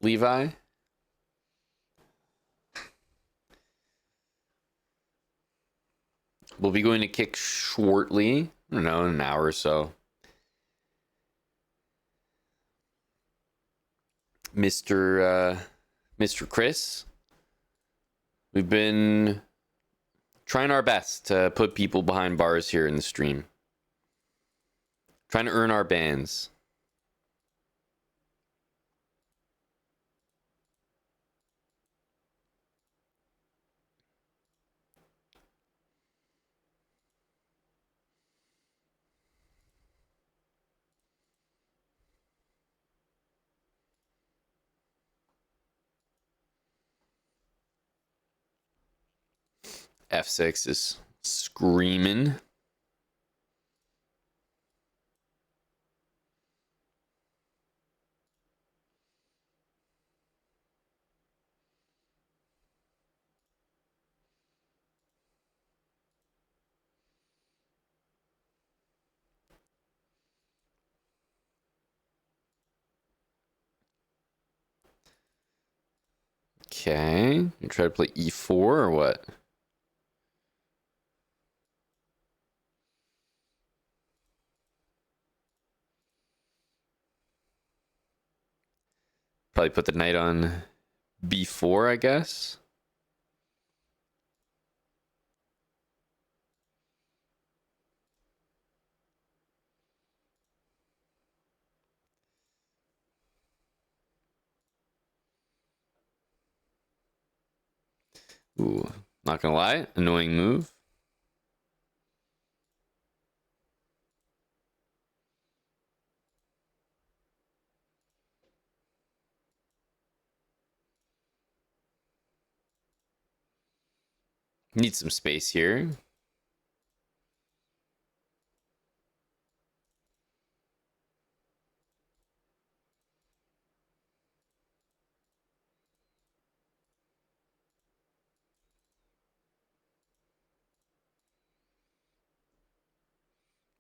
Levi. We'll be going to kick shortly. I don't know, in an hour or so. Mr. Chris. We've been trying our best to put people behind bars here in the stream. Trying to earn our bans. F6 is screaming. Okay, you try to play e4 or what? Probably put the knight on b4, I guess. Ooh, not gonna lie, annoying move. Need some space here.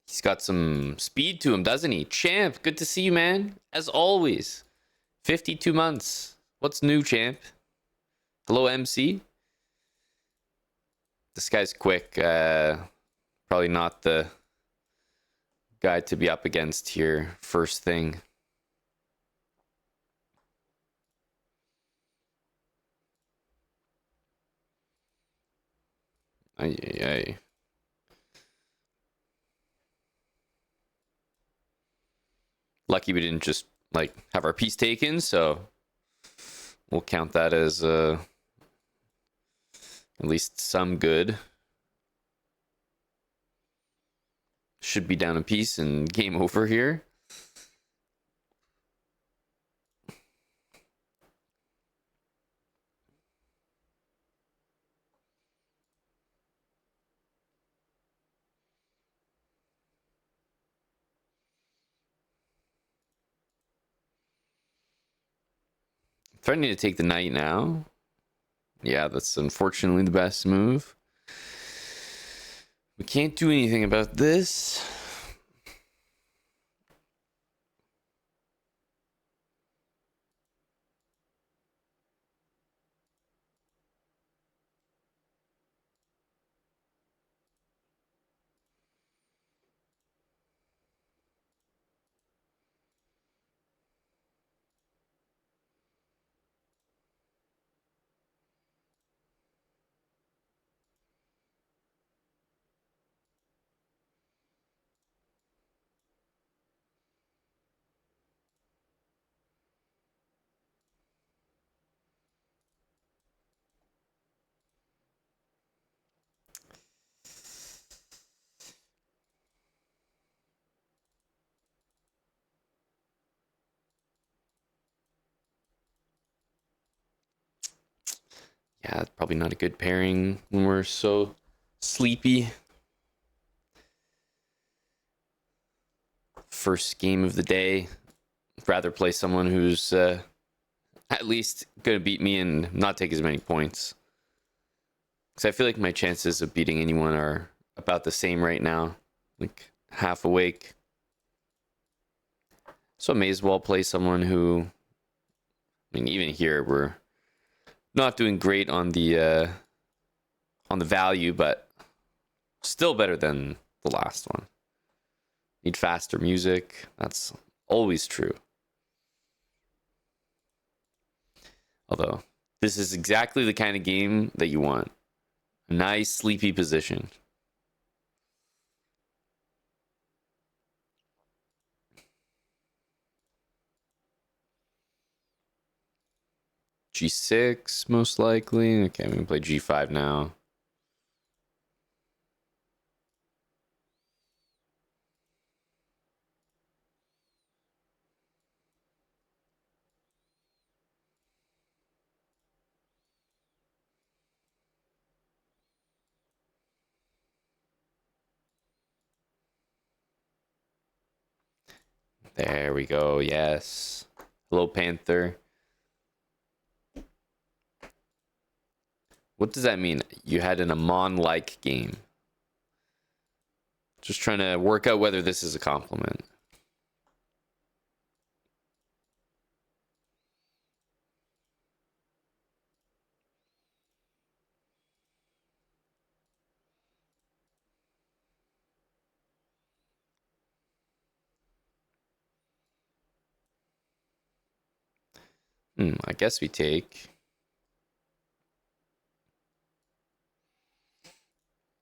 He's got some speed to him, doesn't he? Champ, good to see you, man. As always. 52 months. What's new, champ? Hello, MC. This guy's quick. Probably not the guy to be up against here first thing. Ay, ay, ay. Lucky we didn't just like have our piece taken, so we'll count that as at least some good. Should be down a piece and game over here. Threatening to take the knight now. Yeah, that's unfortunately the best move. We can't do anything about this. Yeah, it's probably not a good pairing when we're so sleepy. First game of the day. Rather play someone who's at least going to beat me and not take as many points. Because I feel like my chances of beating anyone are about the same right now. Like half awake. So I may as well play someone who I mean, even here we're not doing great on the value, but still better than the last one. Need faster music. That's always true. Although this is exactly the kind of game that you want. A nice sleepy position. G6 most likely. Okay, I'm gonna play G5 now. There we go. Yes. Hello, Panther. What does that mean? You had an Amon-like game. Just trying to work out whether this is a compliment. I guess we take.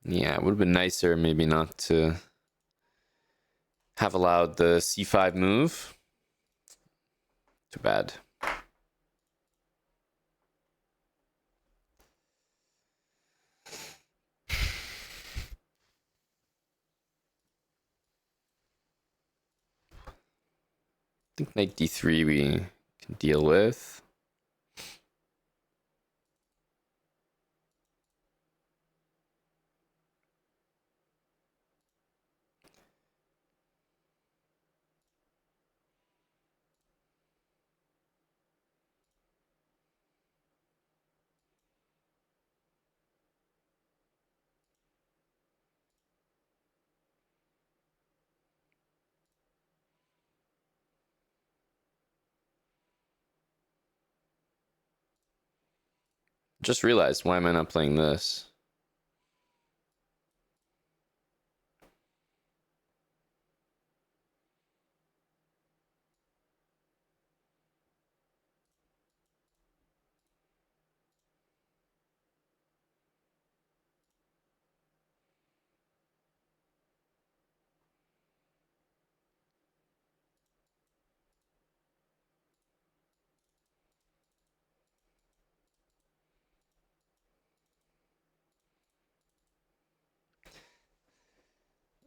Yeah, it would have been nicer maybe not to have allowed the C5 move. Too bad. I think knight d3 we can deal with. Just realized, why am I not playing this?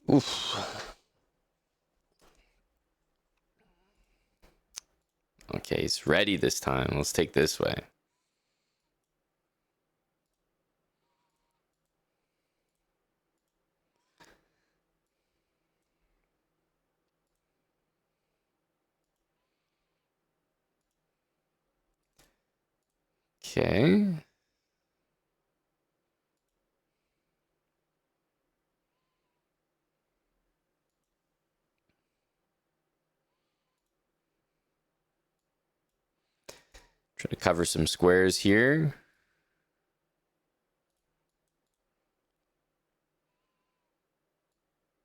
Oof. Okay, he's ready this time. Let's take this way. Okay. Try to cover some squares here.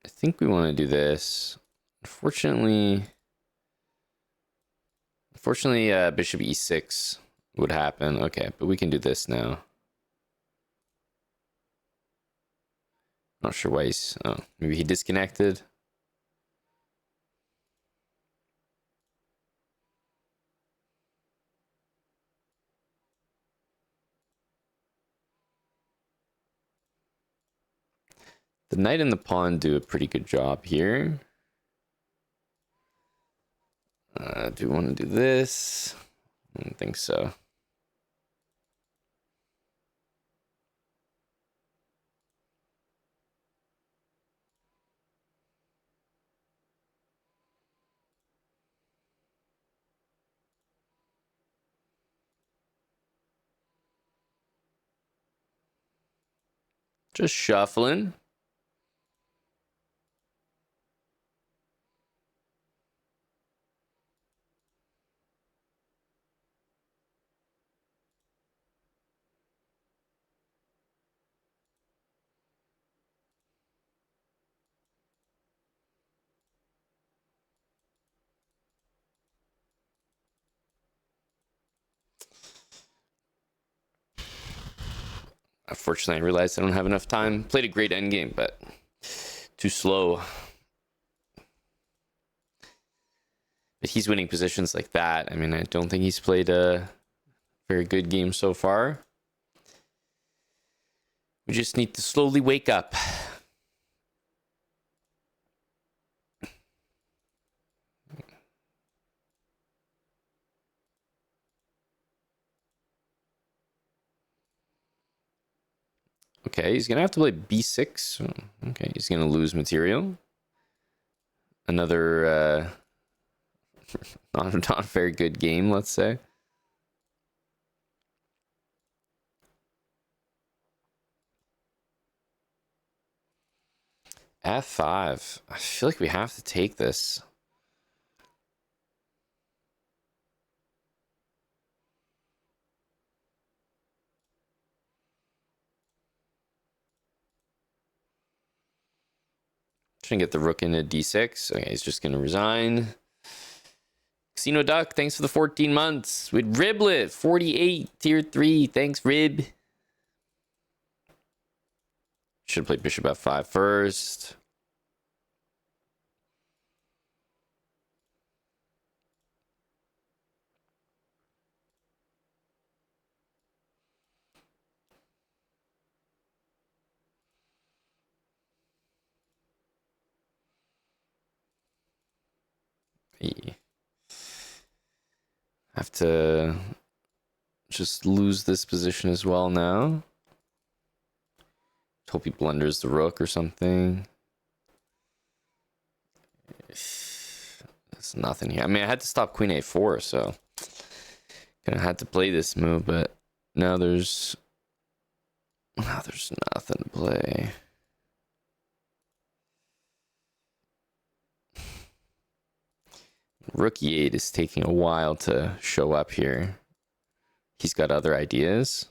I think we want to do this. Unfortunately, bishop e6 would happen. Okay, but we can do this now. Not sure why he's... Oh, maybe he disconnected. The knight and the pawn do a pretty good job here. Do we want to do this? I don't think so. Just shuffling. Unfortunately, I realized I don't have enough time. Played a great endgame, but too slow. But he's winning positions like that. I mean, I don't think he's played a very good game so far. We just need to slowly wake up. Okay, he's going to have to play b6. Okay, he's going to lose material. Another not very good game, let's say. f5. I feel like we have to take this. Trying to get the rook into d6. Okay, he's just going to resign. Casino Duck, thanks for the 14 months. With Riblet, 48, tier 3. Thanks, Rib. Should play bishop f5 first. Have to just lose this position as well now. Hope he blunders the rook or something. There's nothing here. I mean, I had to stop queen a4, so kind of had to play this move, but now there's nothing to play. Rook e8 is taking a while to show up here. He's got other ideas.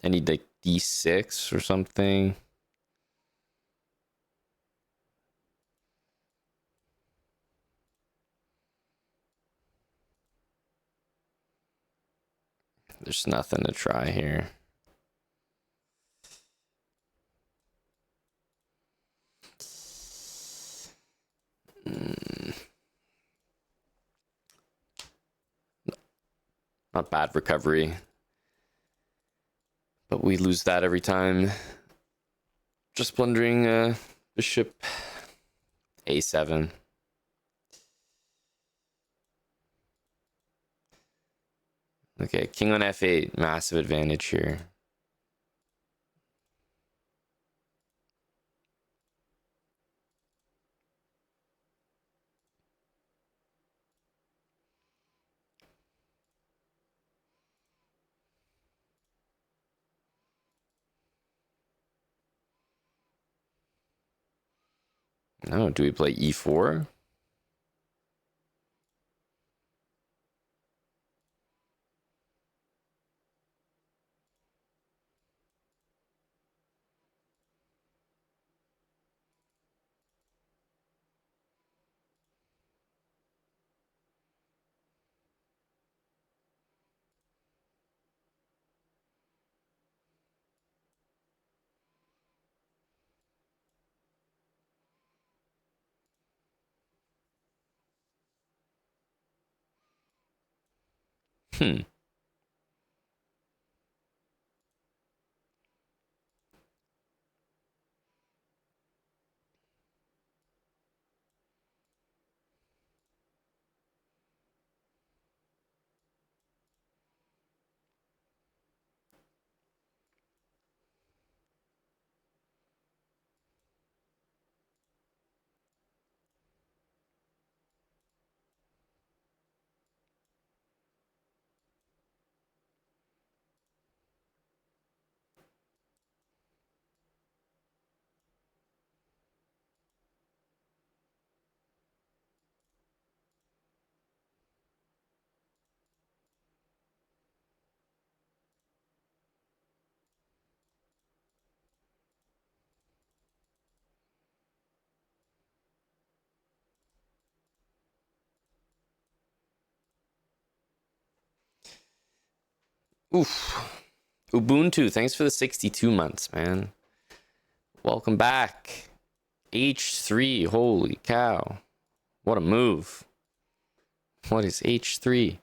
I need like d6 or something. There's nothing to try here. Not bad recovery. But we lose that every time. Just blundering bishop a7. Okay, king on f8. Massive advantage here. No, do we play e4? Hmm. Oof. Ubuntu, thanks for the 62 months, man. Welcome back. H3, holy cow. What a move. What is H3?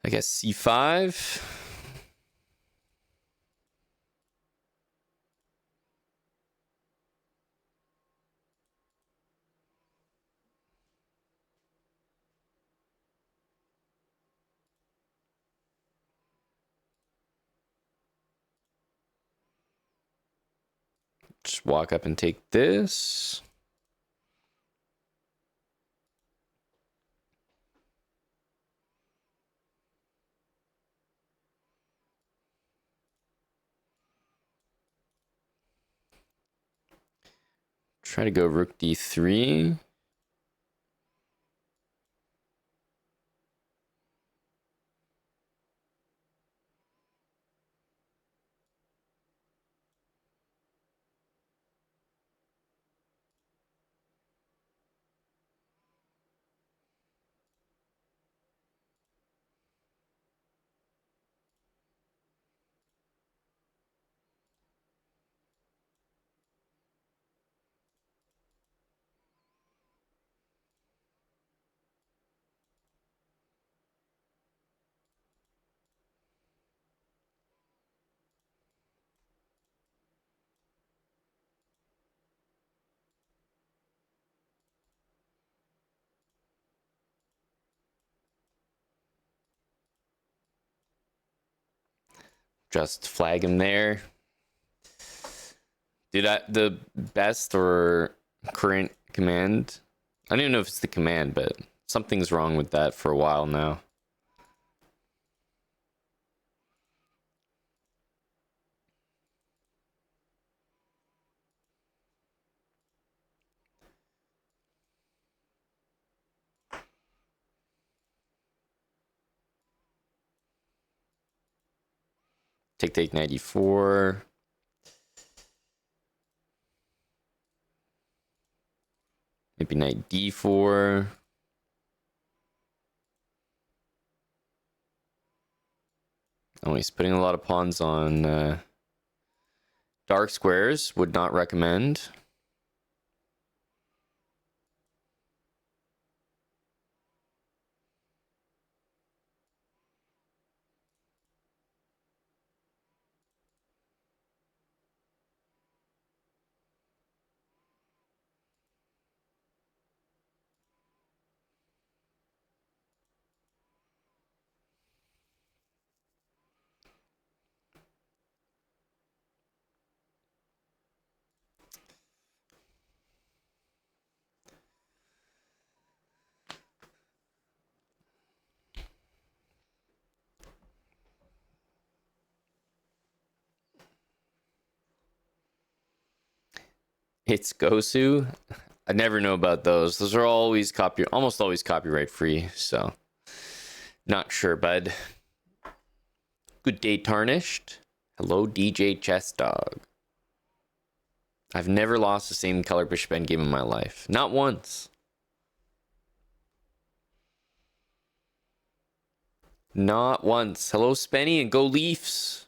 I guess C5. Just walk up and take this. Try to go rook D3. Just flag him there. Dude, the best or current command, I don't even know if it's the command, but something's wrong with that for a while now. Take 94. Maybe knight D4. Oh, he's putting a lot of pawns on dark squares. Would not recommend. It's Gosu. I never know about those. Those are always almost always copyright free, so not sure, bud. Good day, Tarnished. Hello, DJ Chess Dog. I've never lost the same color bishop endgame in my life. Not once. Not once. Hello, Spenny, and go Leafs.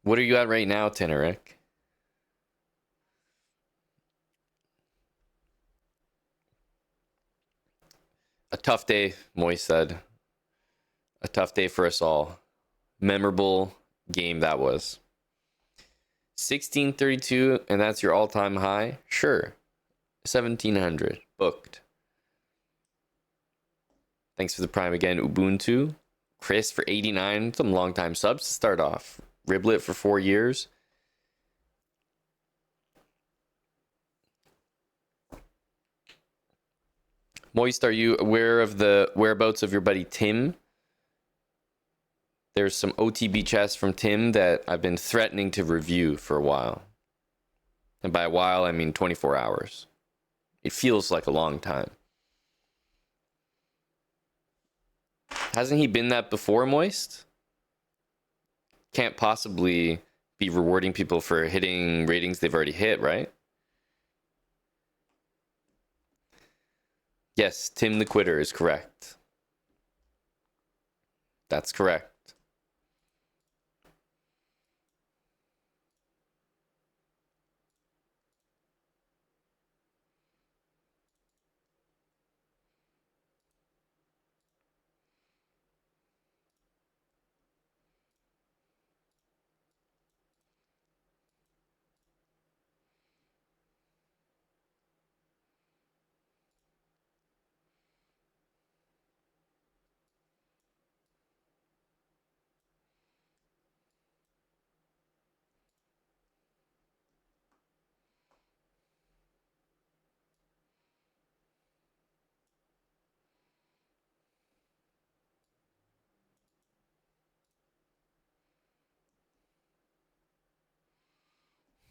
What are you at right now, Teneric? A tough day, Moy said. A tough day for us all. Memorable game that was. 1632, and that's your all-time high? Sure. 1700. Booked. Thanks for the prime again, Ubuntu. Chris for 89. Some long-time subs to start off. Riblet for 4 years. Moist, are you aware of the whereabouts of your buddy Tim? There's some OTB chests from Tim that I've been threatening to review for a while. And by a while, I mean 24 hours. It feels like a long time. Hasn't he been that before, Moist? Can't possibly be rewarding people for hitting ratings they've already hit, right? Yes, Tim the Quitter is correct. That's correct.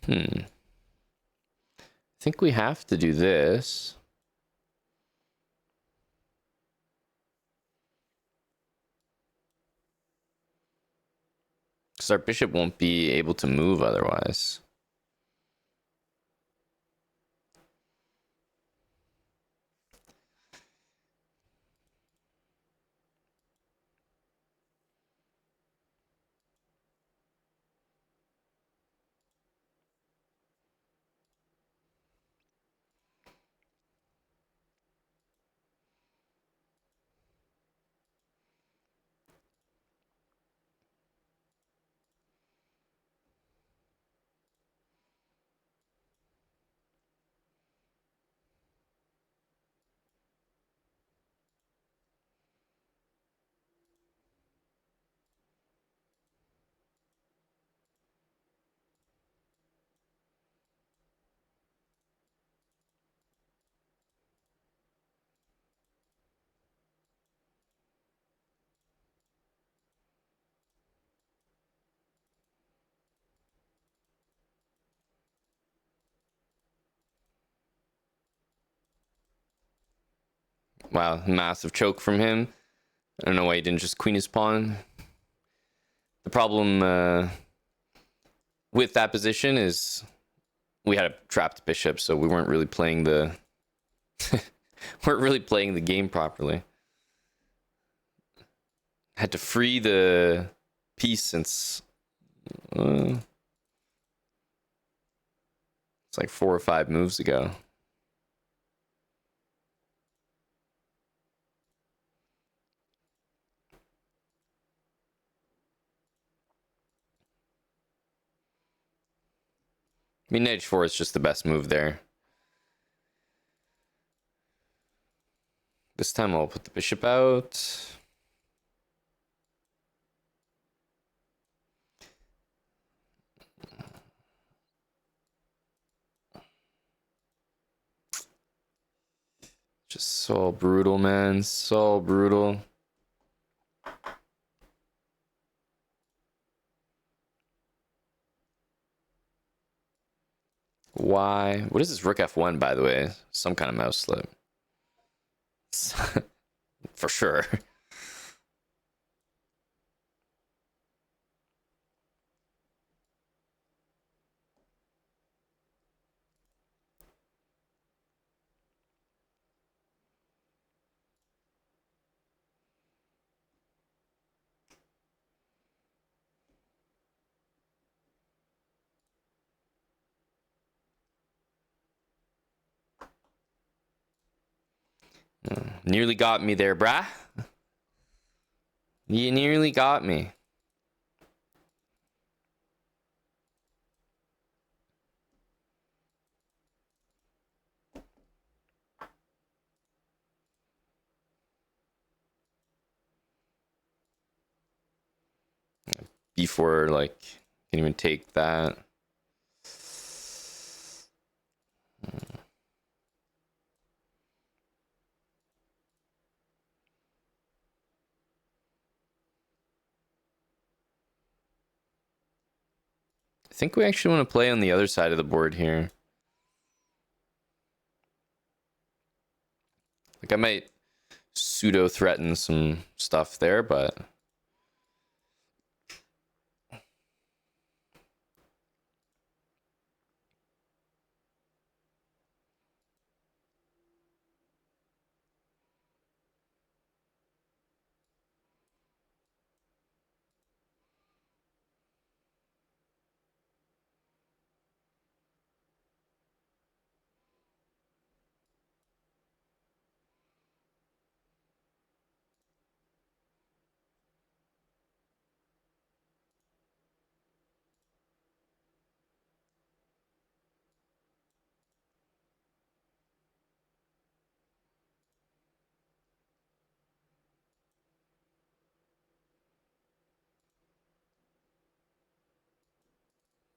I think we have to do this. Because our bishop won't be able to move otherwise. Wow, massive choke from him. I don't know why he didn't just queen his pawn. The problem with that position is we had a trapped bishop, so we weren't really playing the weren't really playing the game properly. Had to free the piece since it's like 4 or 5 moves ago. I mean, knight h4 is just the best move there. This time I'll put the bishop out. Just so brutal, man. So brutal. Why? What is this rook f1, by the way? Some kind of mouse slip. For sure. Nearly got me there, brah. You nearly got me. B4, like, can't even take that. I think we actually want to play on the other side of the board here. Like I might pseudo threaten some stuff there, but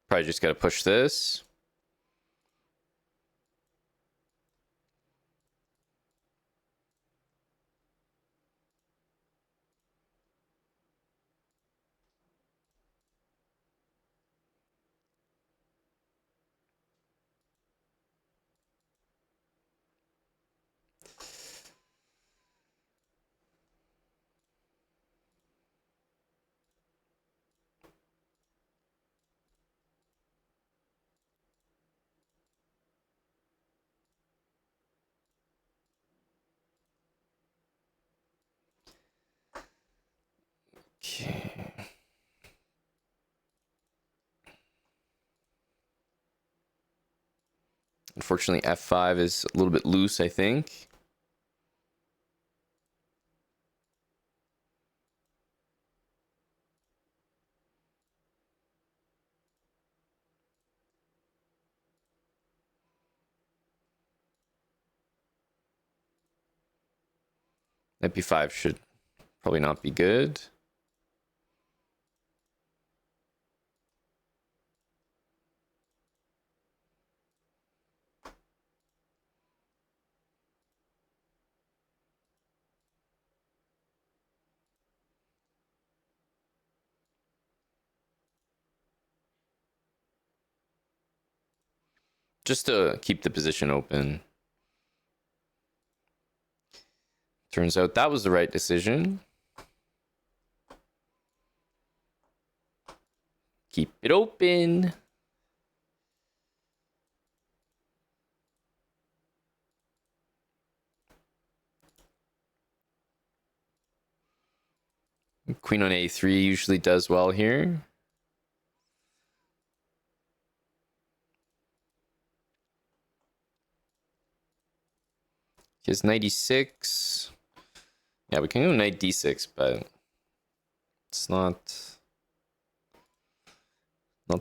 probably just got to push this. Okay. Unfortunately, F5 is a little bit loose, I think. Knight B5 should probably not be good. Just to keep the position open. Turns out that was the right decision. Keep it open. Queen on A3 usually does well here. He has knight E6. Yeah, we can go knight D6, but it's not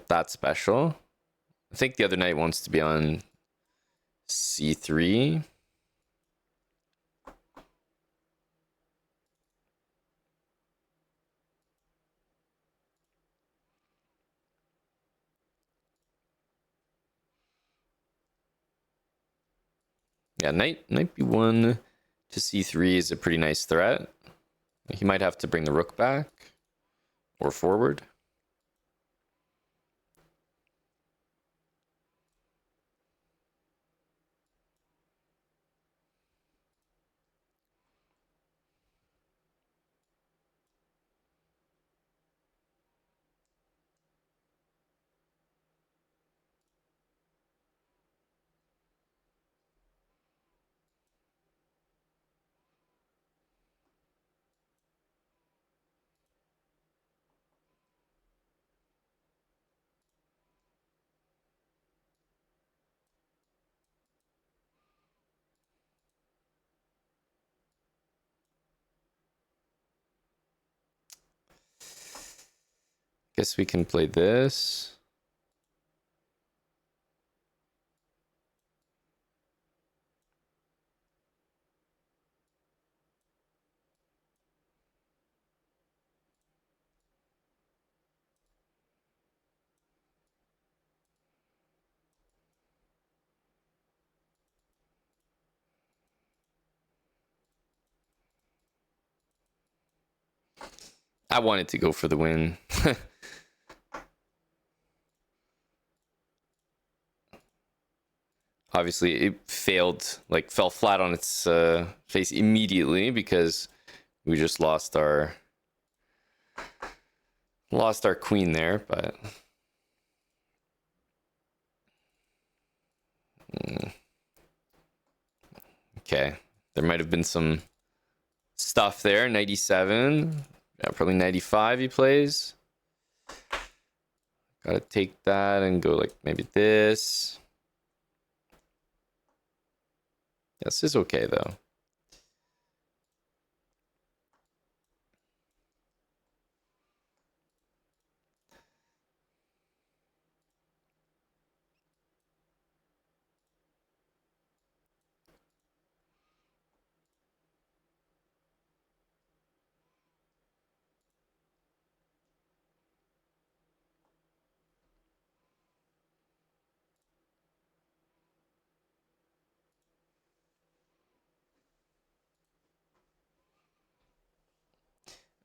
that special. I think the other knight wants to be on C3. Yeah, knight B1 to C3 is a pretty nice threat. He might have to bring the rook back or forward. Guess we can play this. I wanted to go for the win. Obviously, it failed, like fell flat on its face immediately because we just lost our queen there. But okay, there might have been some stuff there. 97, yeah, probably 95. He plays. Gotta take that and go like maybe this. This is okay though.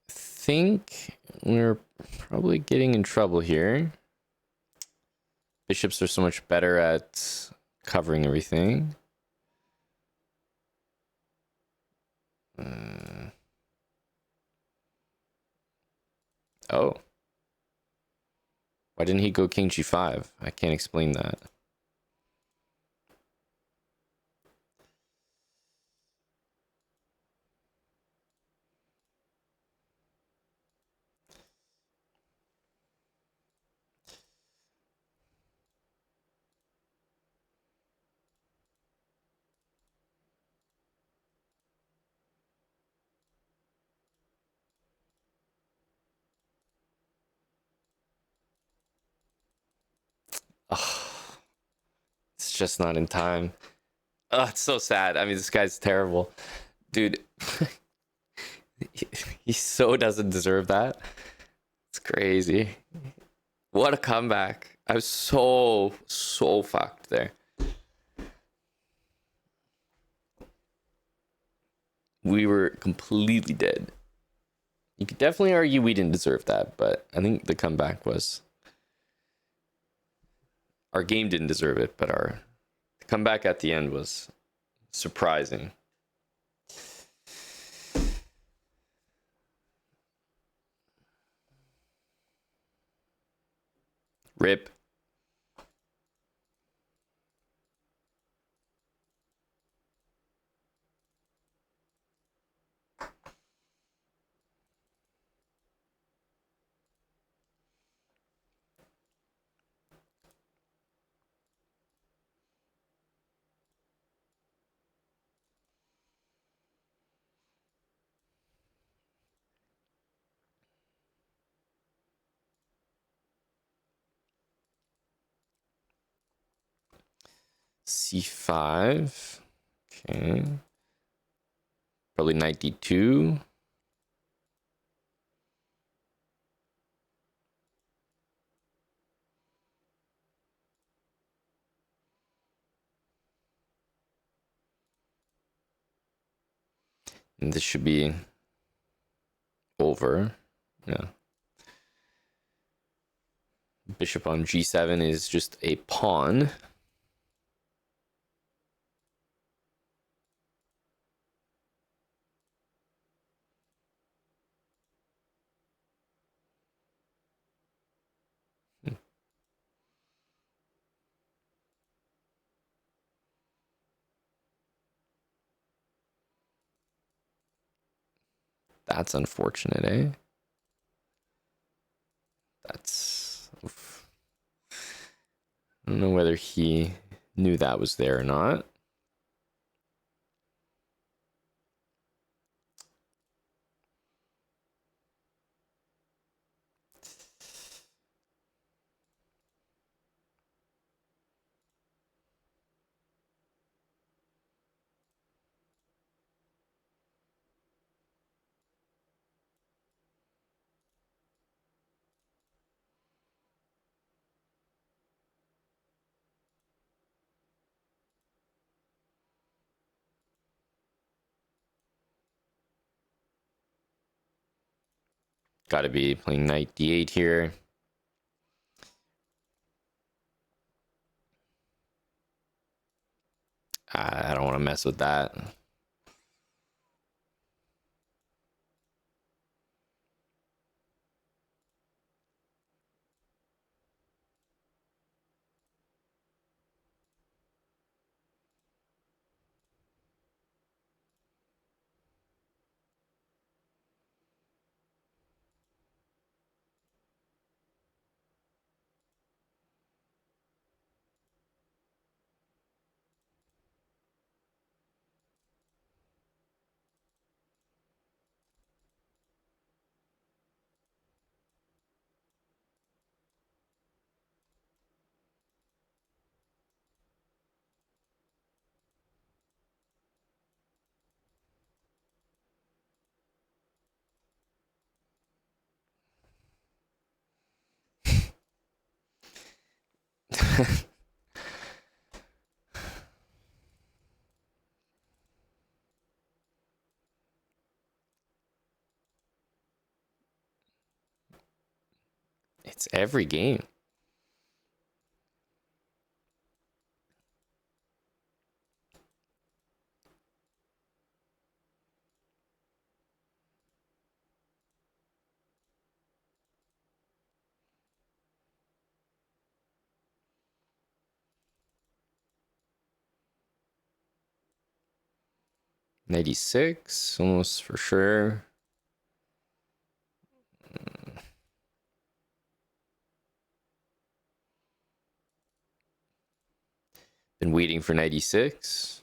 Think we're probably getting in trouble here. Bishops are so much better at covering everything. Oh. Why didn't he go king g5? I can't explain that. Oh, it's just not in time. Oh, it's so sad. I mean, this guy's terrible. Dude, he so doesn't deserve that. It's crazy. What a comeback. I was so fucked there. We were completely dead. You could definitely argue we didn't deserve that, but I think the comeback was. Our game didn't deserve it, but our comeback at the end was surprising. Rip. C5. Okay. Probably knight d2. And this should be over. Yeah. Bishop on g7 is just a pawn. That's unfortunate, eh? That's... Oof. I don't know whether he knew that was there or not. Got to be playing knight d8 here. I don't want to mess with that. It's every game. '96, almost for sure. Been waiting for '96.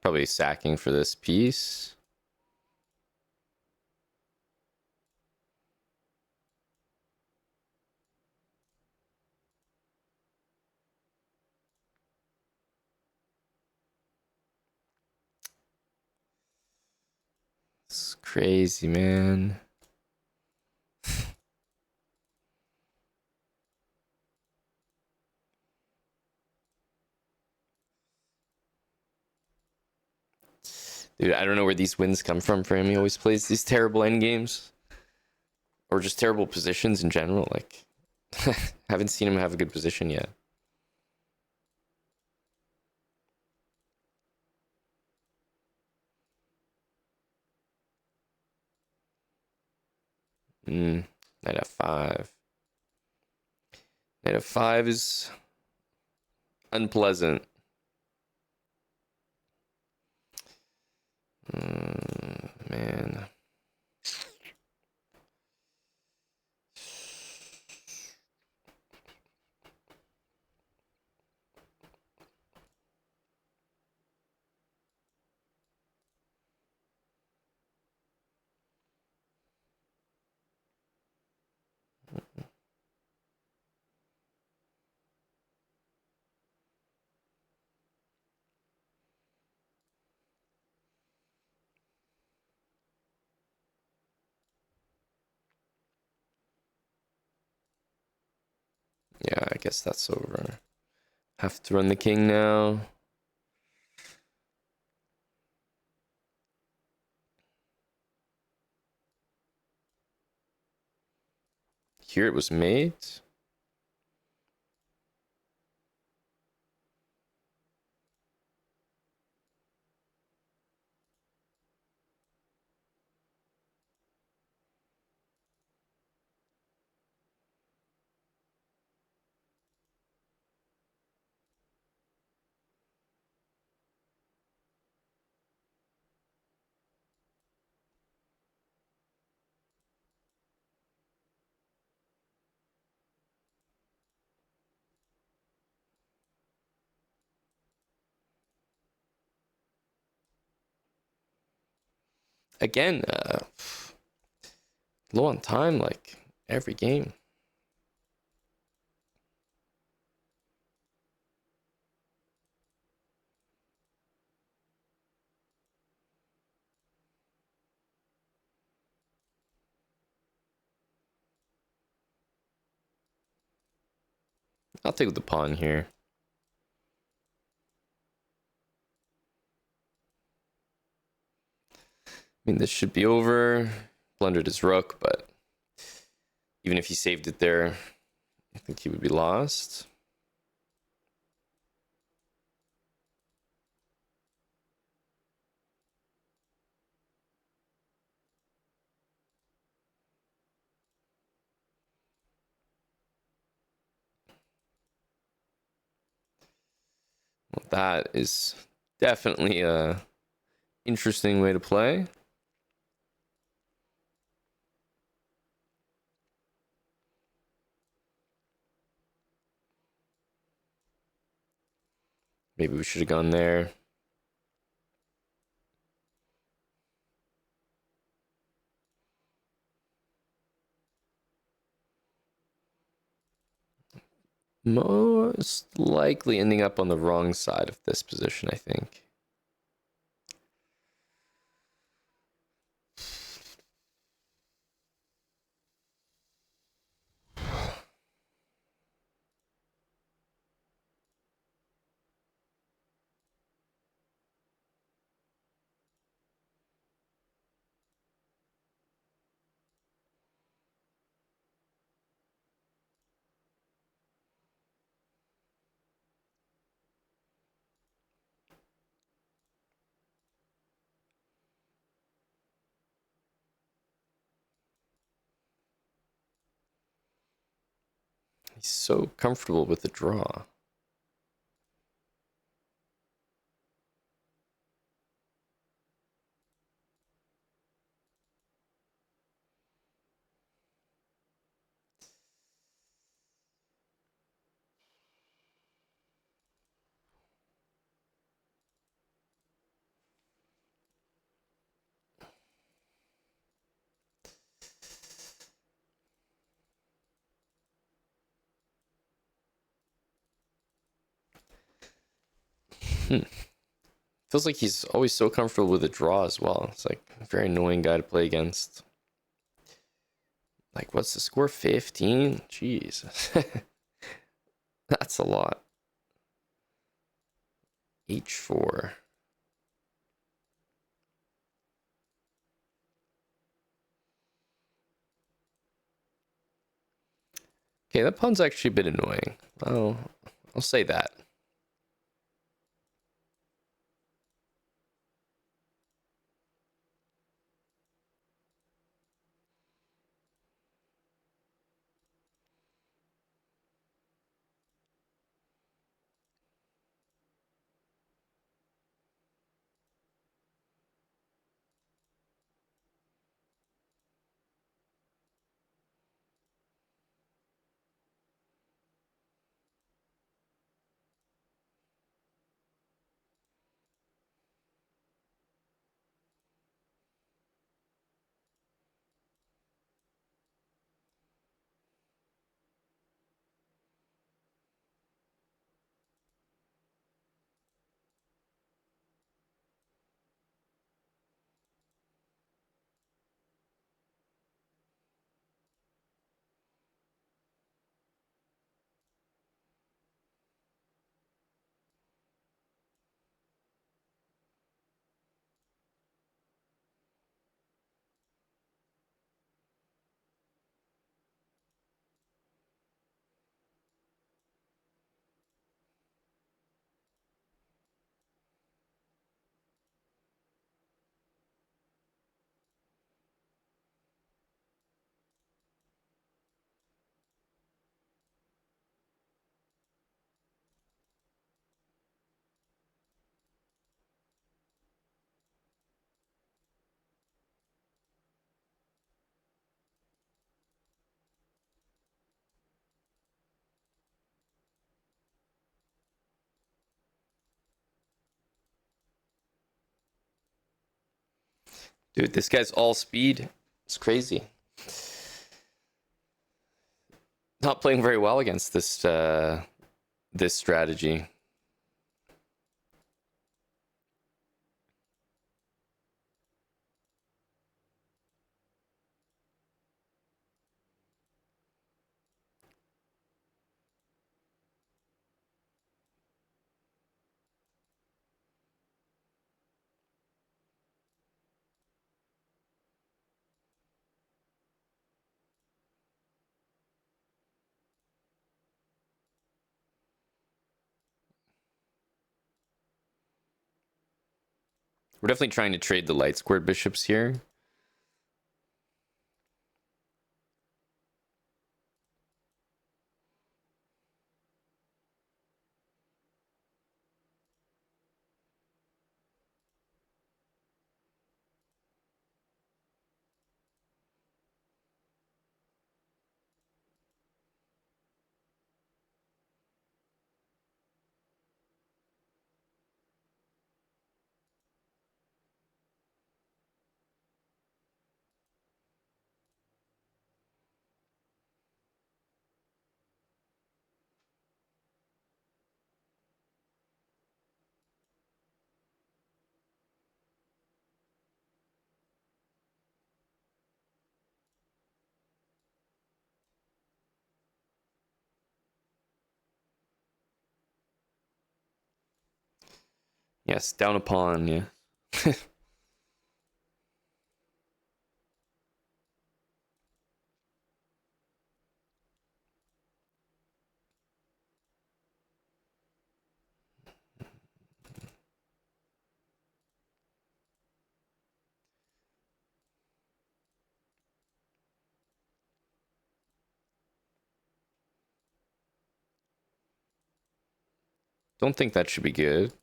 Probably sacking for this piece. It's crazy, man. Dude, I don't know where these wins come from for him. He always plays these terrible end games. Or just terrible positions in general. Like, haven't seen him have a good position yet. Knight f5. Knight f5 is unpleasant. Man. Yeah, I guess that's over. Have to run the king now. Here it was made. again, low on time like every game. I'll take the pawn here. I mean, this should be over. Blundered his rook, but even if he saved it there, I think he would be lost. Well, that is definitely a interesting way to play. Maybe we should have gone there. Most likely ending up on the wrong side of this position, I think. He's so comfortable with the draw. Feels like he's always so comfortable with a draw as well. It's like a very annoying guy to play against. Like, what's the score? 15? Jeez. That's a lot. H4. Okay, that pawn's actually a bit annoying. Oh, I'll say that. Dude, this guy's all speed. It's crazy. Not playing very well against this strategy. We're definitely trying to trade the light squared bishops here. Yes, down a pawn, yeah. Don't think that should be good.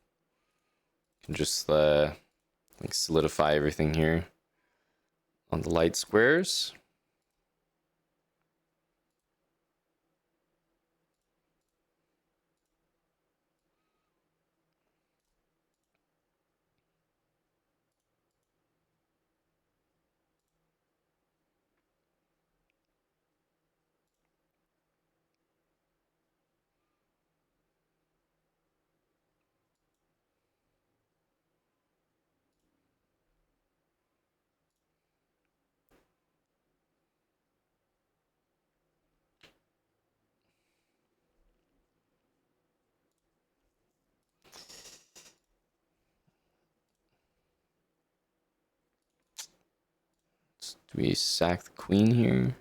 Can just like solidify everything here on the light squares. Do we sack the queen here?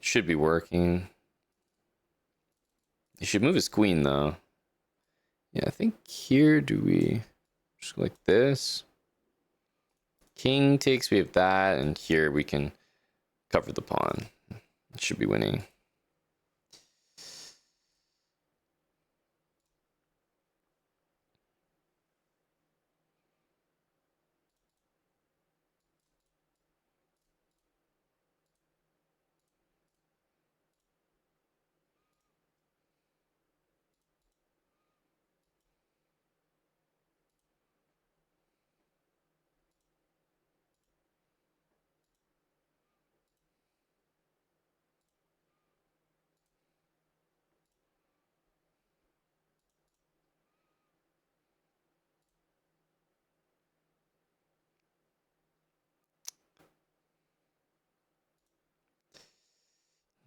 Should be working. He should move his queen though. Yeah, I think here do we just go like this? King takes, we have that, and here we can cover the pawn. It should be winning.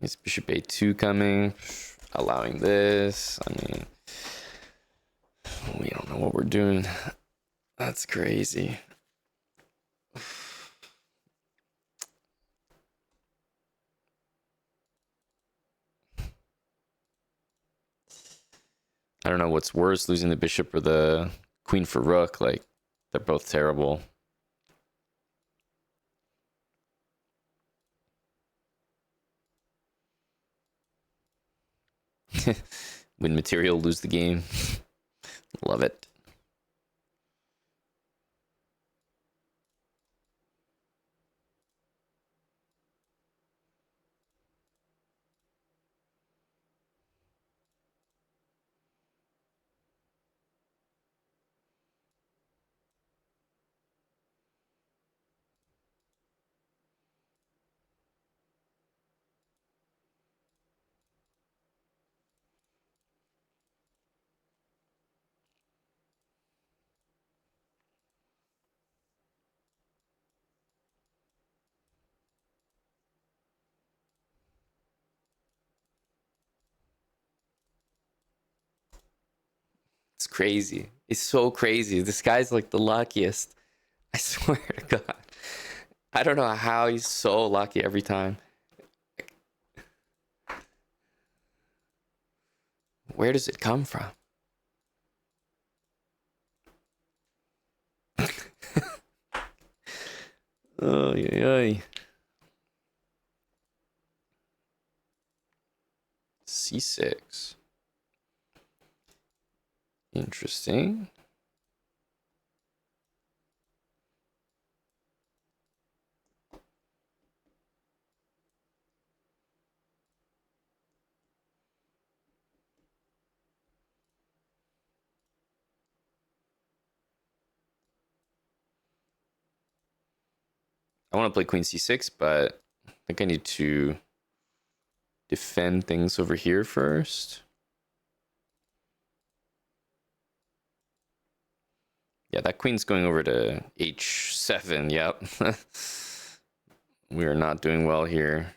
Is bishop a2 coming? Allowing this. I mean, we don't know what we're doing. That's crazy. I don't know what's worse, losing the bishop or the queen for rook. Like, they're both terrible. Win material, lose the game. Love it. It's crazy. It's so crazy. This guy's like the luckiest. I swear to God. I don't know how he's so lucky every time. Where does it come from? Oh, yeah. C6. Interesting. I want to play queen c6, but I think I need to defend things over here first. Yeah, that queen's going over to h7. Yep. We are not doing well here.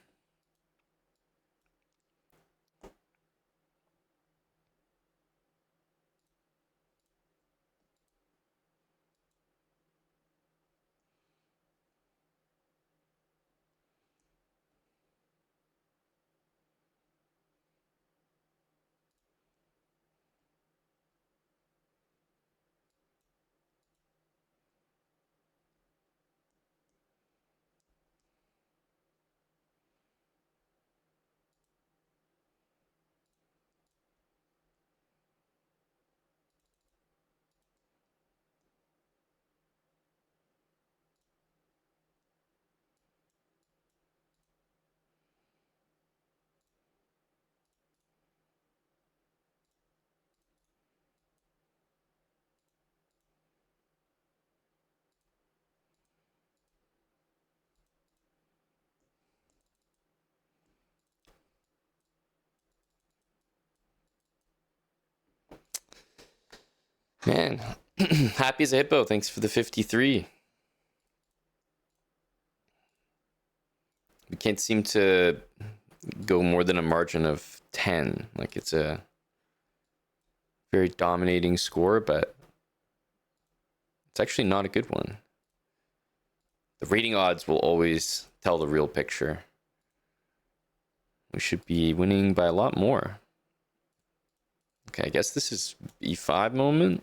Man, happy as a hippo. Thanks for the 53. We can't seem to go more than a margin of 10. Like, it's a very dominating score, but it's actually not a good one. The rating odds will always tell the real picture. We should be winning by a lot more. Okay, I guess this is e5 moment.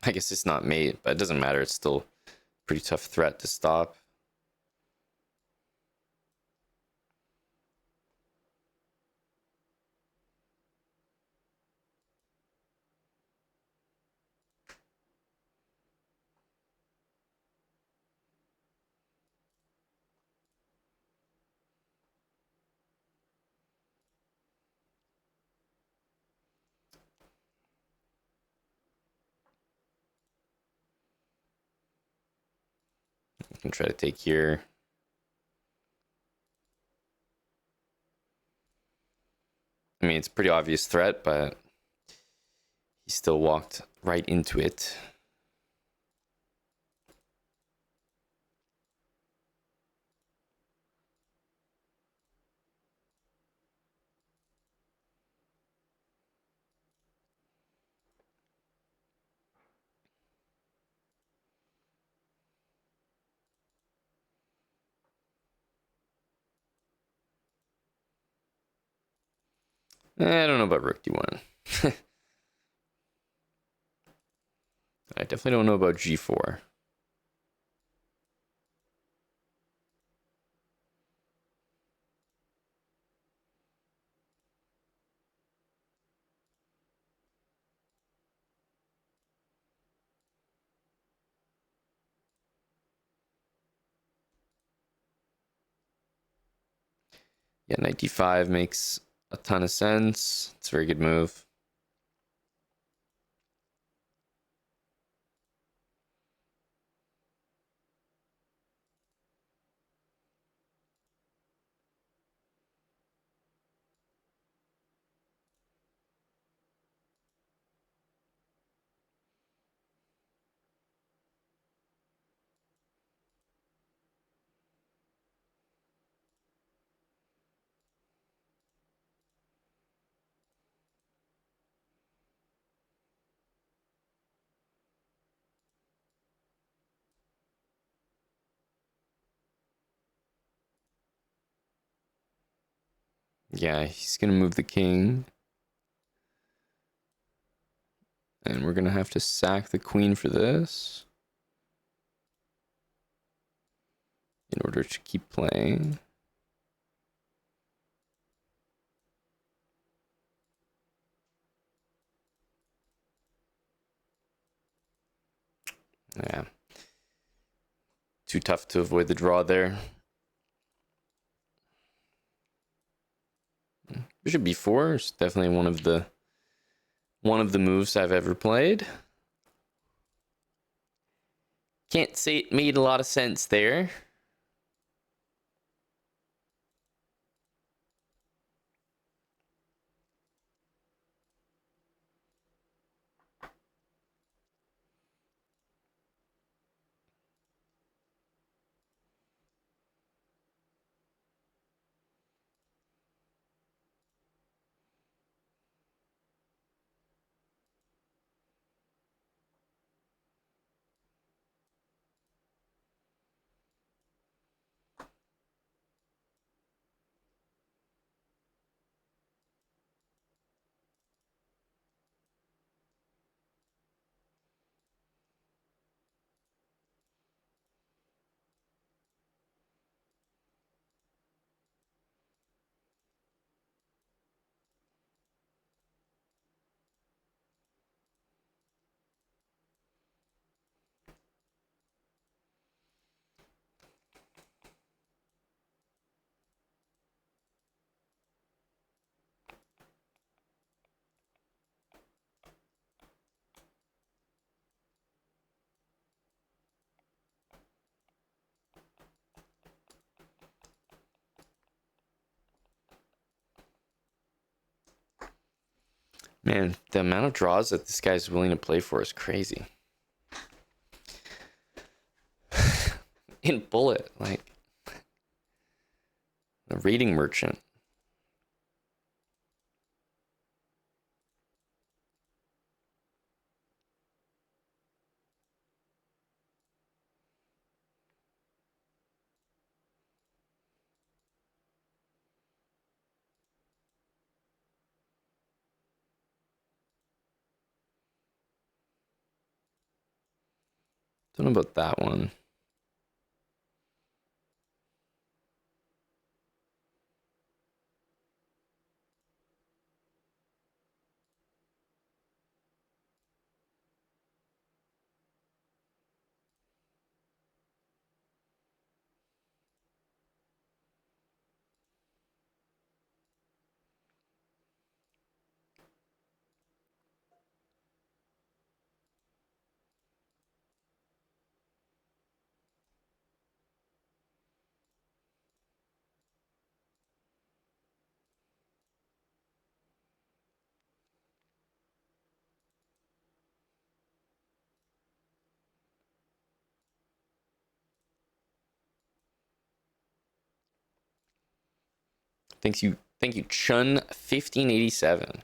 I guess it's not mate, but it doesn't matter. It's still a pretty tough threat to stop. I can try to take here. I mean, it's a pretty obvious threat, but he still walked right into it. I don't know about rook d1. I definitely don't know about g4. Yeah, knight d5 makes a ton of sense. It's a very good move. Yeah, he's gonna move the king. And we're gonna have to sack the queen for this in order to keep playing. Yeah. Too tough to avoid the draw there. Bishop b4 is definitely one of the moves I've ever played. Can't say it made a lot of sense there. Man, the amount of draws that this guy's willing to play for is crazy. In bullet, like a raiding merchant. Don't know about that one. Thank you, Chun 1587.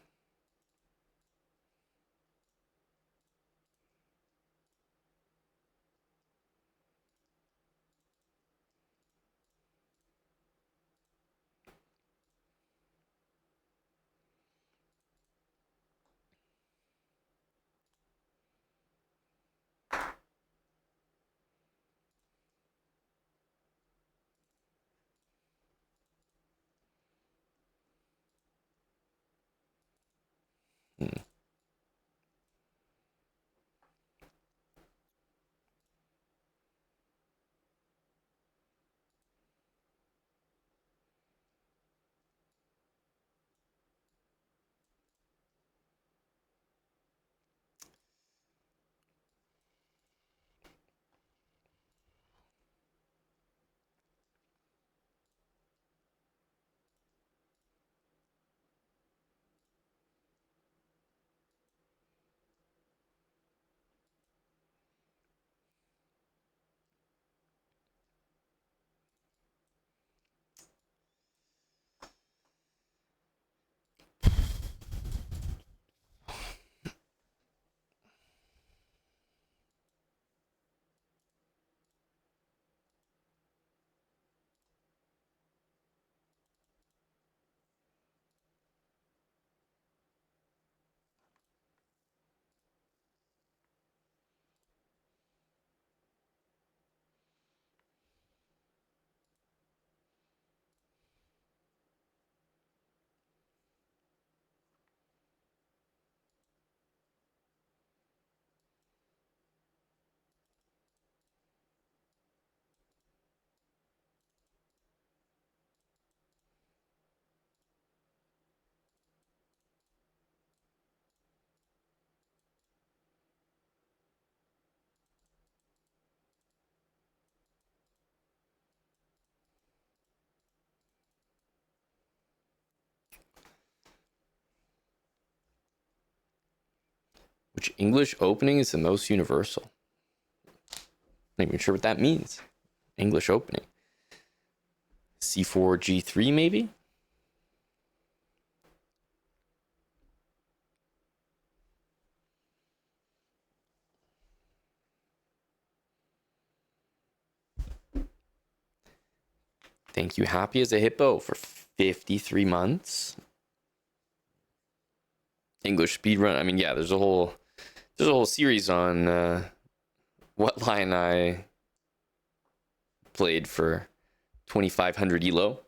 Which English opening is the most universal? Not even sure what that means. English opening. C4, G3 maybe? Thank you, Happy as a Hippo, for 53 months. English speedrun. I mean, yeah, there's a whole series on what line I played for 2500 elo.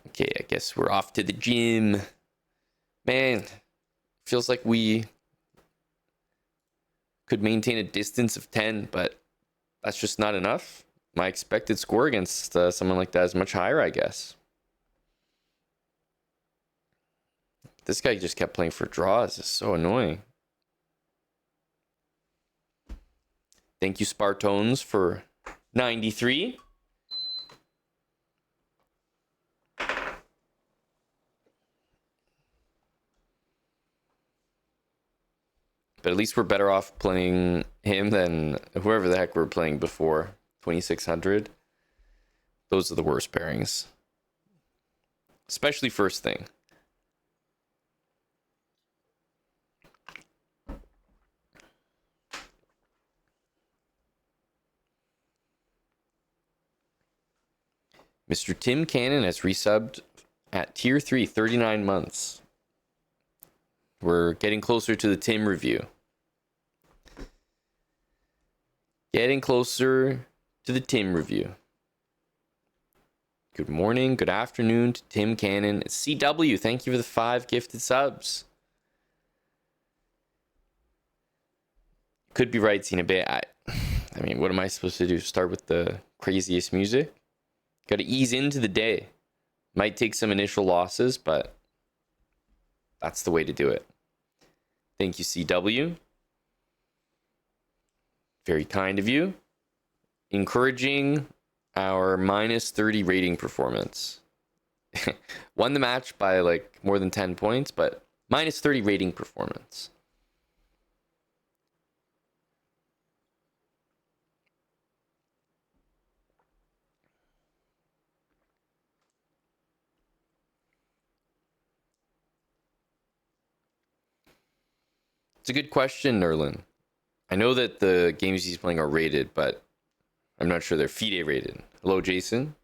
Okay, I guess we're off to the gym. Man, feels like we could maintain a distance of 10, but that's just not enough. My expected score against someone like that is much higher, I guess. This guy just kept playing for draws. It's so annoying. Thank you, Spartones, for 93. But at least we're better off playing him than whoever the heck we were playing before. 2600. Those are the worst pairings. Especially first thing. Mr. Tim Cannon has resubbed at tier 3, 39 months. We're getting closer to the Tim review. Getting closer to the Tim review. Good morning, good afternoon to Tim Cannon. It's CW, thank you for the 5 gifted subs. Could be right, seen a bit. I mean, what am I supposed to do? Start with the craziest music? Got to ease into the day. Might take some initial losses, but that's the way to do it. Thank you, CW. Very kind of you. Encouraging our minus 30 rating performance. Won the match by like more than 10 points, but minus 30 rating performance. It's a good question, Nerlin. I know that the games he's playing are rated, but I'm not sure they're FIDE rated. Hello, Jason.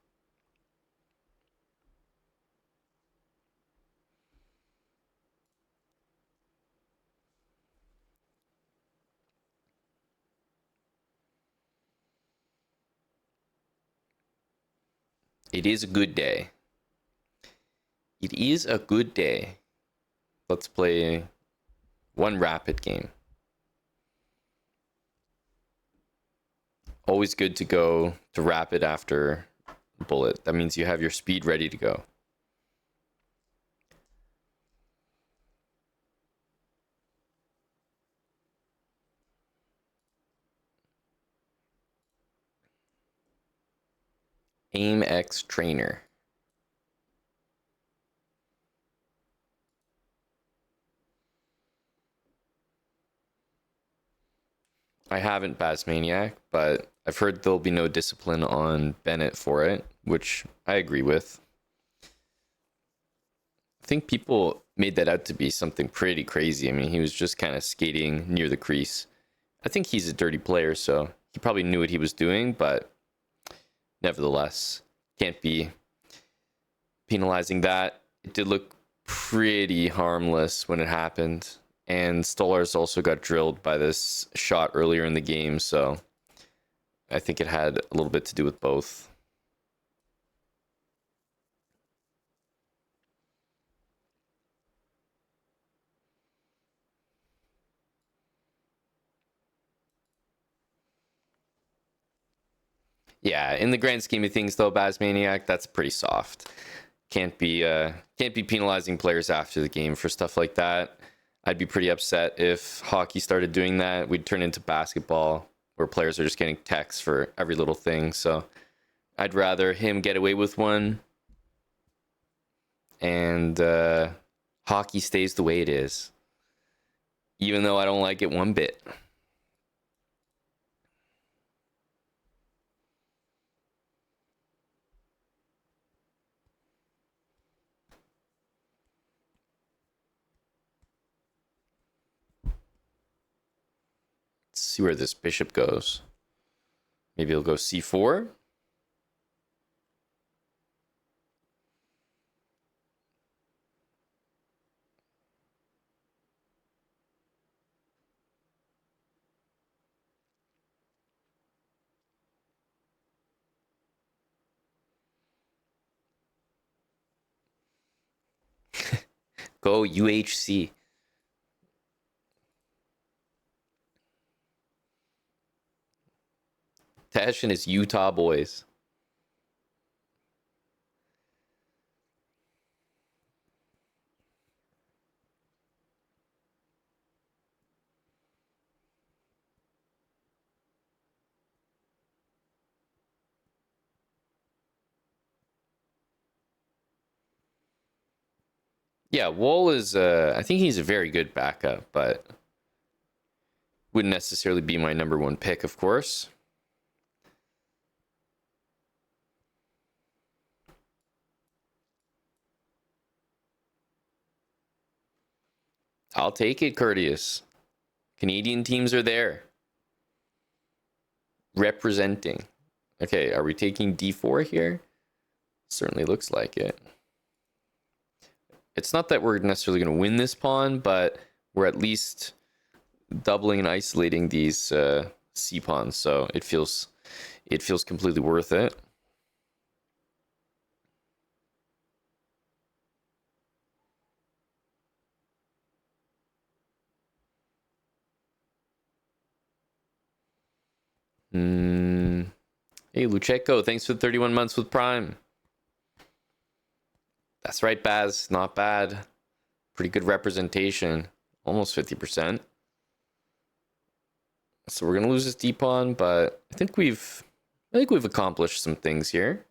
It is a good day. It is a good day. Let's play one rapid game. Always good to go to rapid after bullet. That means you have your speed ready to go. Aim X trainer. I haven't Basmaniac, but I've heard there'll be no discipline on Bennett for it, which I agree with. I think people made that out to be something pretty crazy. I mean, he was just kind of skating near the crease. I think he's a dirty player, so he probably knew what he was doing, but nevertheless, can't be penalizing that. It did look pretty harmless when it happened. And Stolarz also got drilled by this shot earlier in the game, so I think it had a little bit to do with both. Yeah, in the grand scheme of things, though, Basmaniac, that's pretty soft. Can't be penalizing players after the game for stuff like that. I'd be pretty upset if hockey started doing that. We'd turn into basketball where players are just getting texts for every little thing. So I'd rather him get away with one and hockey stays the way it is, even though I don't like it one bit. Let's see where this bishop goes. Maybe he'll go c4. Go UHC. Tesh and his Utah boys. Yeah, Wall is, I think he's a very good backup, but wouldn't necessarily be my number one pick, of course. I'll take it, Courteous. Canadian teams are there. Representing. Okay, are we taking d4 here? Certainly looks like it. It's not that we're necessarily going to win this pawn, but we're at least doubling and isolating these c pawns, so it feels completely worth it. Hey, Lucheco, thanks for the 31 months with Prime. That's right, Baz. Not bad. Pretty good representation. Almost 50%. So we're gonna lose this d pawn, but I think we've accomplished some things here.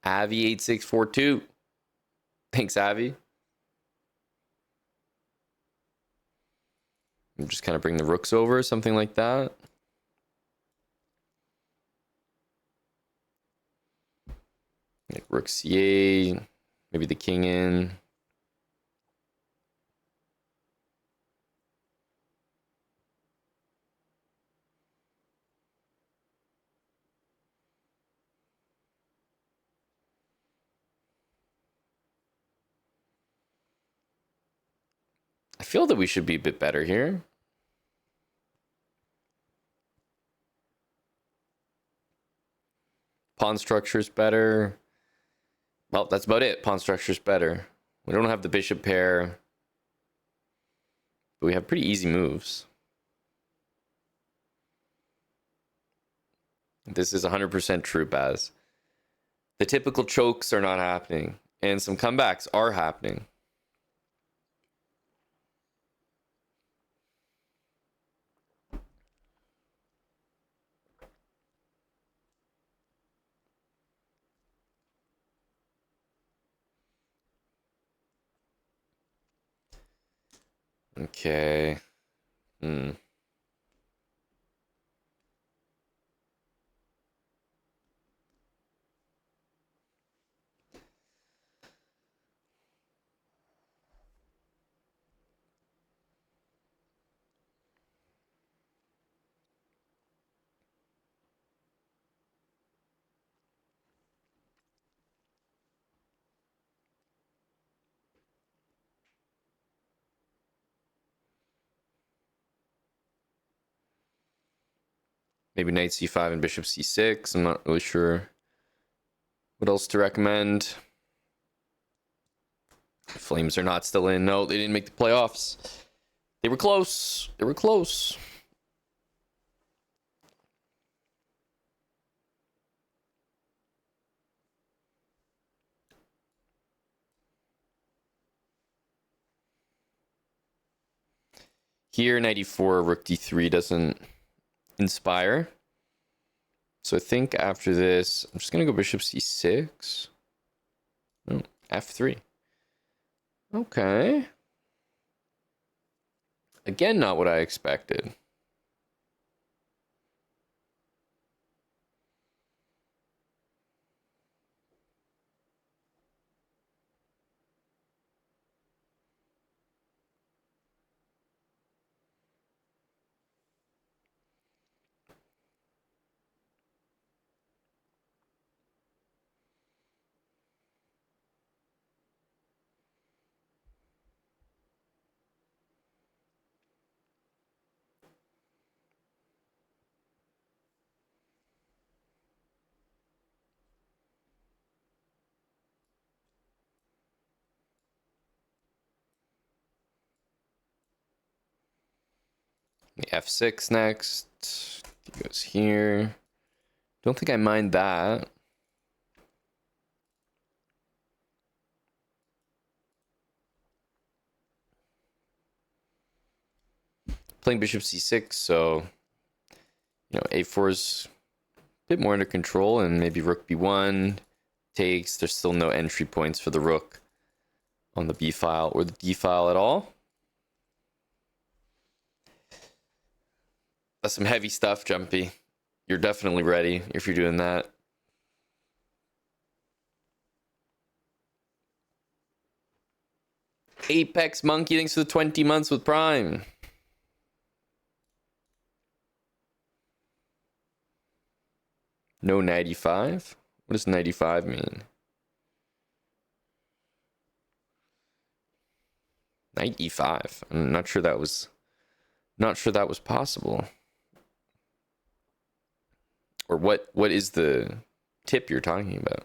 Avi8642. Thanks, Avi. Just kind of bring the rooks over, something like that. Like rook c8, maybe the king in. I feel that we should be a bit better here. Pawn structure is better. Well, that's about it. Pawn structure is better. We don't have the bishop pair, but we have pretty easy moves. This is 100% true, Baz. The typical chokes are not happening, and some comebacks are happening. Okay. Maybe knight c5 and bishop c6. I'm not really sure what else to recommend. Flames are not still in. No, they didn't make the playoffs. They were close. They were close. Here, knight e4, rook d3 doesn't inspire. So I think after this, I'm just going to go bishop c6. Oh, f3. Okay. Again, not what I expected. The f6 next. He goes here. Don't think I mind that. Playing bishop c6, so a4 is a bit more under control, and maybe rook b1 takes. There's still no entry points for the rook on the b file or the d file at all. That's some heavy stuff, Jumpy. You're definitely ready if you're doing that. Apex Monkey, thanks for the 20 months with Prime. No 95? What does 95 mean? 95. I'm not sure that was possible. Or what is the tip you're talking about?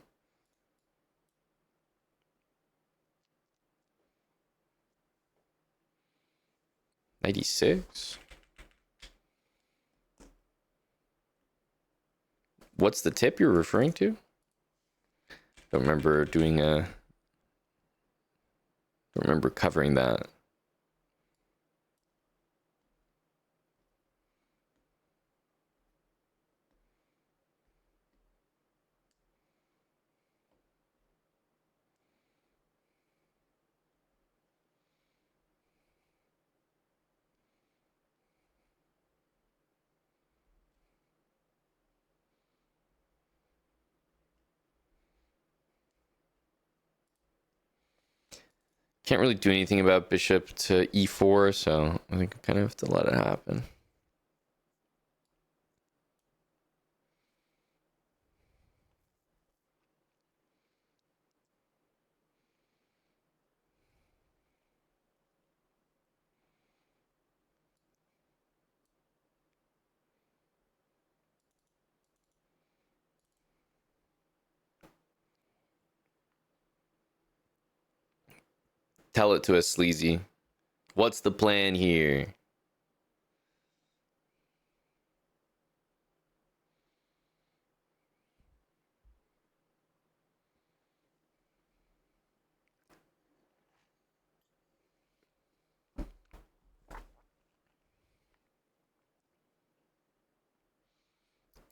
$96? What's the tip you're referring to? Don't remember covering that. Can't really do anything about bishop to e4, so I think I kind of have to let it happen. Tell it to us, Sleazy. What's the plan here?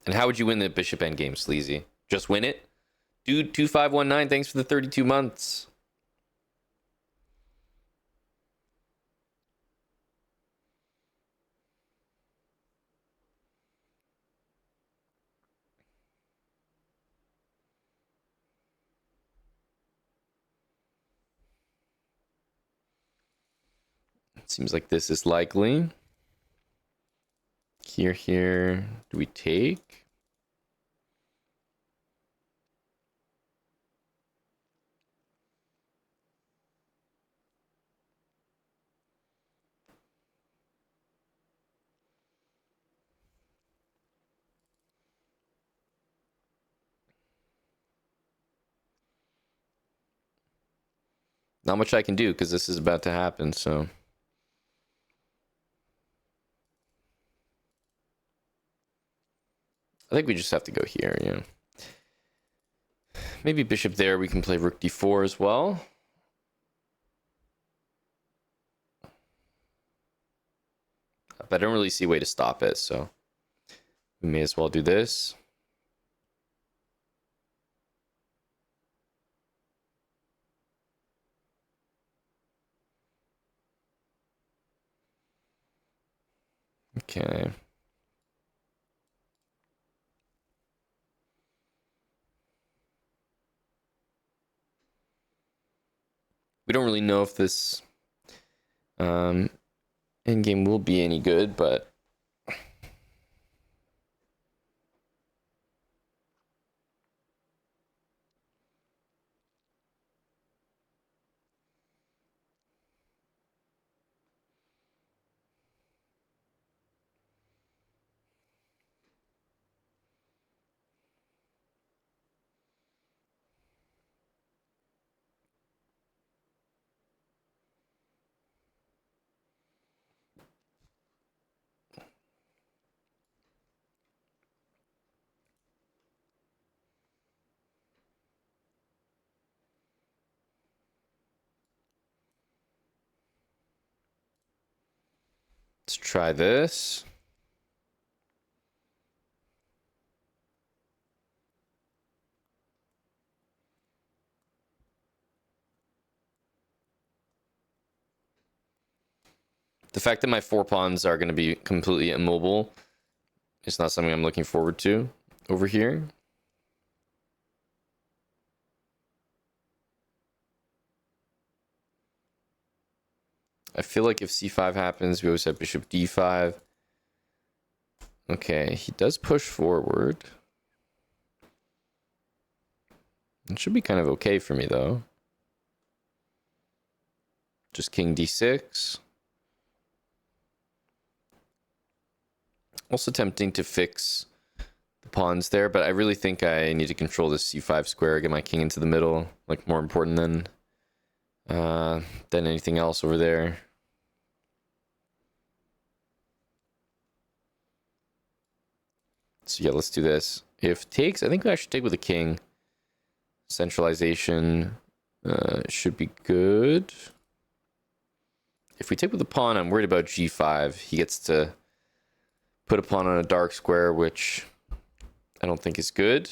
And how would you win the bishop endgame, Sleazy? Just win it? Dude, 2519, thanks for the 32 months. It seems like this is likely. Here. Do we take? Not much I can do because this is about to happen, so. I think we just have to go here, yeah. Maybe bishop there, we can play rook d4 as well. But I don't really see a way to stop it, so we may as well do this. Okay. We don't really know if this endgame will be any good, but let's try this. The fact that my 4 pawns are going to be completely immobile is not something I'm looking forward to over here. I feel like if c5 happens, we always have bishop d5. Okay, he does push forward. It should be kind of okay for me, though. Just king d6. Also tempting to fix the pawns there, but I really think I need to control this c5 square, get my king into the middle, like more important than anything else over there. So yeah, let's do this. If takes, I think I should take with a king. Centralization should be good. If we take with the pawn, I'm worried about g5. He gets to put a pawn on a dark square, which I don't think is good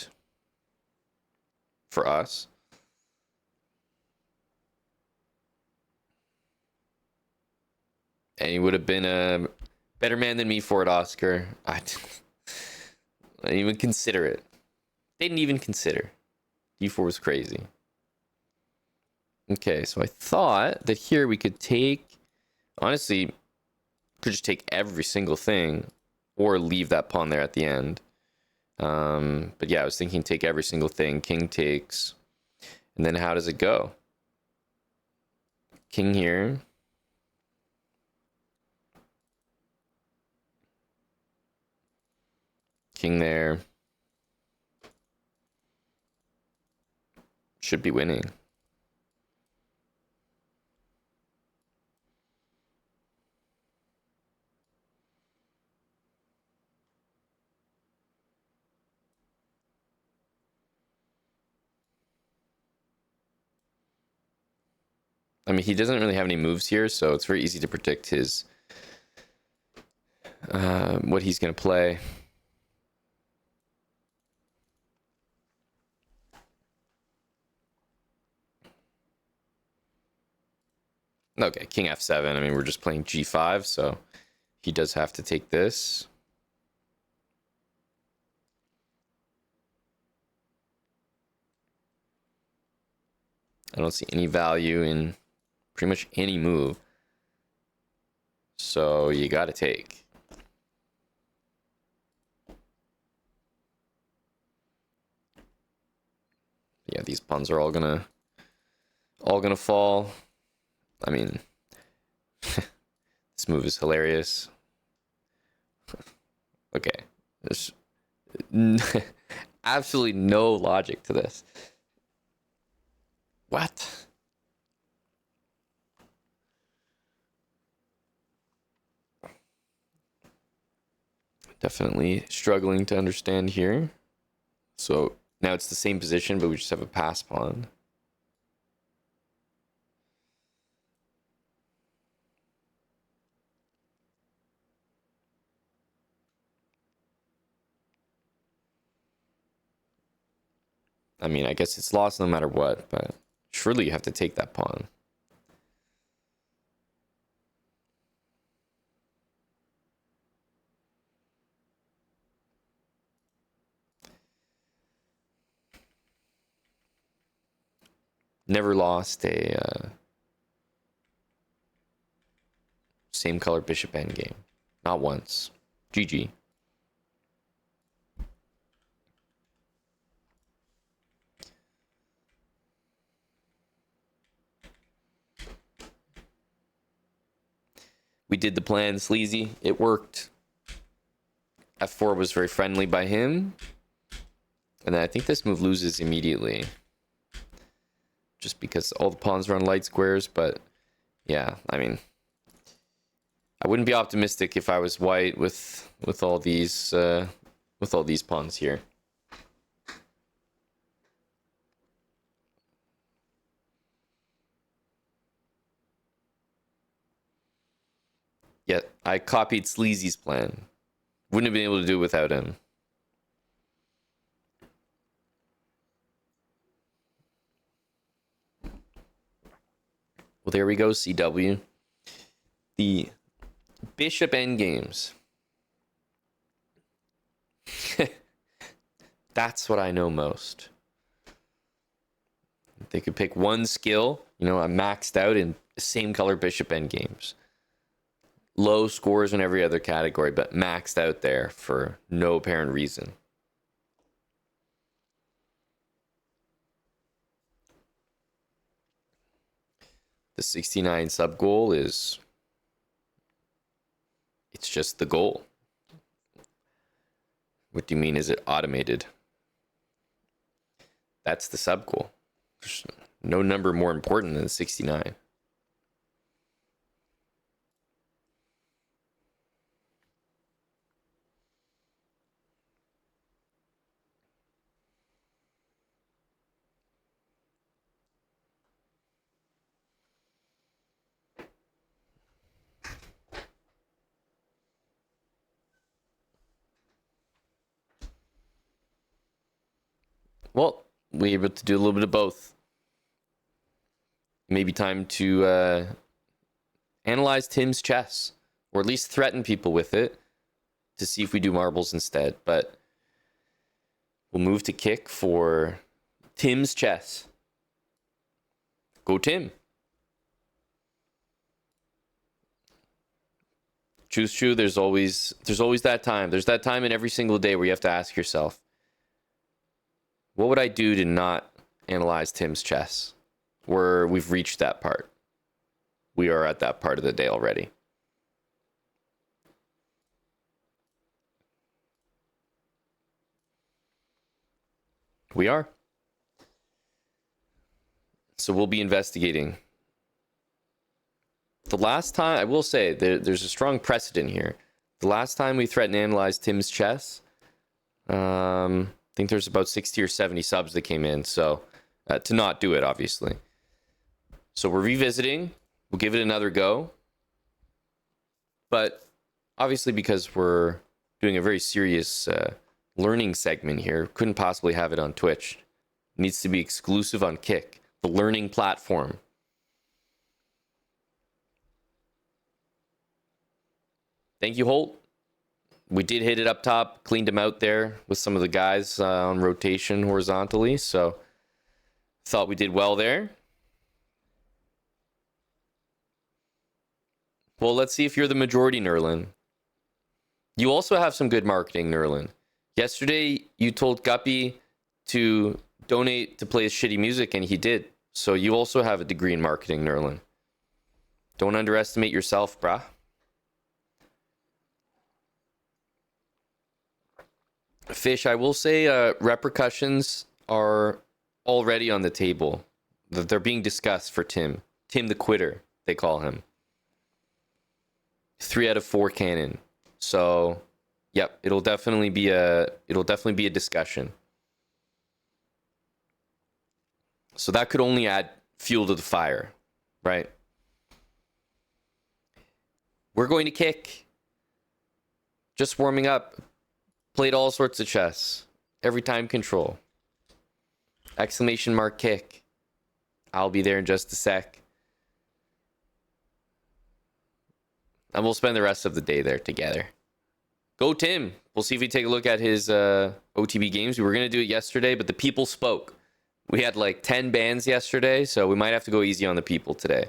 for us. And he would have been a better man than me for it, Oscar. I didn't even consider it. Didn't even consider. d4 was crazy. Okay, so I thought that here we could take, honestly, could just take every single thing or leave that pawn there at the end. But yeah, I was thinking take every single thing. King takes. And then how does it go? King here. King there. Should be winning. I mean, he doesn't really have any moves here, so it's very easy to predict his what he's going to play. Okay, king f7. I mean, we're just playing g5, so he does have to take this. I don't see any value in pretty much any move. So you got to take. Yeah, these pawns are all gonna fall. I mean, this move is hilarious. Okay, there's absolutely no logic to this. What? Definitely struggling to understand here. So now it's the same position, but we just have a pass pawn. I mean, I guess it's lost no matter what, but surely you have to take that pawn. Never lost a same color bishop endgame. Not once. GG. We did the plan, Sleazy. It worked. F4 was very friendly by him. And then I think this move loses immediately. Just because all the pawns are on light squares, but yeah, I mean, I wouldn't be optimistic if I was white with all these pawns here. Yeah, I copied Sleazy's plan. Wouldn't have been able to do it without him. Well, there we go, CW. The bishop endgames. That's what I know most. They could pick one skill. You know, I'm maxed out in same color bishop endgames. Low scores in every other category, but maxed out there for no apparent reason. The 69 sub goal is, it's just the goal. What do you mean, is it automated? That's the sub goal. There's no number more important than 69. Well, we're able to do a little bit of both. Maybe time to analyze Tim's chess, or at least threaten people with it to see if we do marbles instead. But we'll move to kick for Tim's chess. Go Tim. Choose true. There's always that time. There's that time in every single day where you have to ask yourself, what would I do to not analyze Tim's chess? Where we've reached that part. We are at that part of the day already. We are. So we'll be investigating. The last time, I will say, there's a strong precedent here. The last time we threatened to analyze Tim's chess, I think there's about 60 or 70 subs that came in. So to not do it, obviously. So we're revisiting. We'll give it another go. But obviously, because we're doing a very serious learning segment here, couldn't possibly have it on Twitch. It needs to be exclusive on Kick, the learning platform. Thank you, Holt. We did hit it up top, cleaned him out there with some of the guys on rotation horizontally. So thought we did well there. Well, let's see if you're the majority, Nerlin. You also have some good marketing, Nerlin. Yesterday, you told Guppy to donate to play his shitty music, and he did. So you also have a degree in marketing, Nerlin. Don't underestimate yourself, brah. Fish, I will say repercussions are already on the table. They're being discussed for Tim. Tim the Quitter, they call him. 3 out of 4 cannon. So, yep, it'll definitely be a discussion. So that could only add fuel to the fire, right? We're going to kick. Just warming up. Played all sorts of chess. Every time control. Exclamation mark kick. I'll be there in just a sec. And we'll spend the rest of the day there together. Go Tim. We'll see if we take a look at his OTB games. We were going to do it yesterday, but the people spoke. We had like 10 bans yesterday, so we might have to go easy on the people today.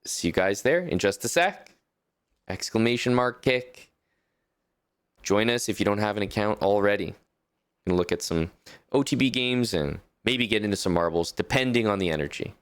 See you guys there in just a sec. Exclamation mark kick. Join us if you don't have an account already. Gonna look at some OTB games and maybe get into some marbles, depending on the energy.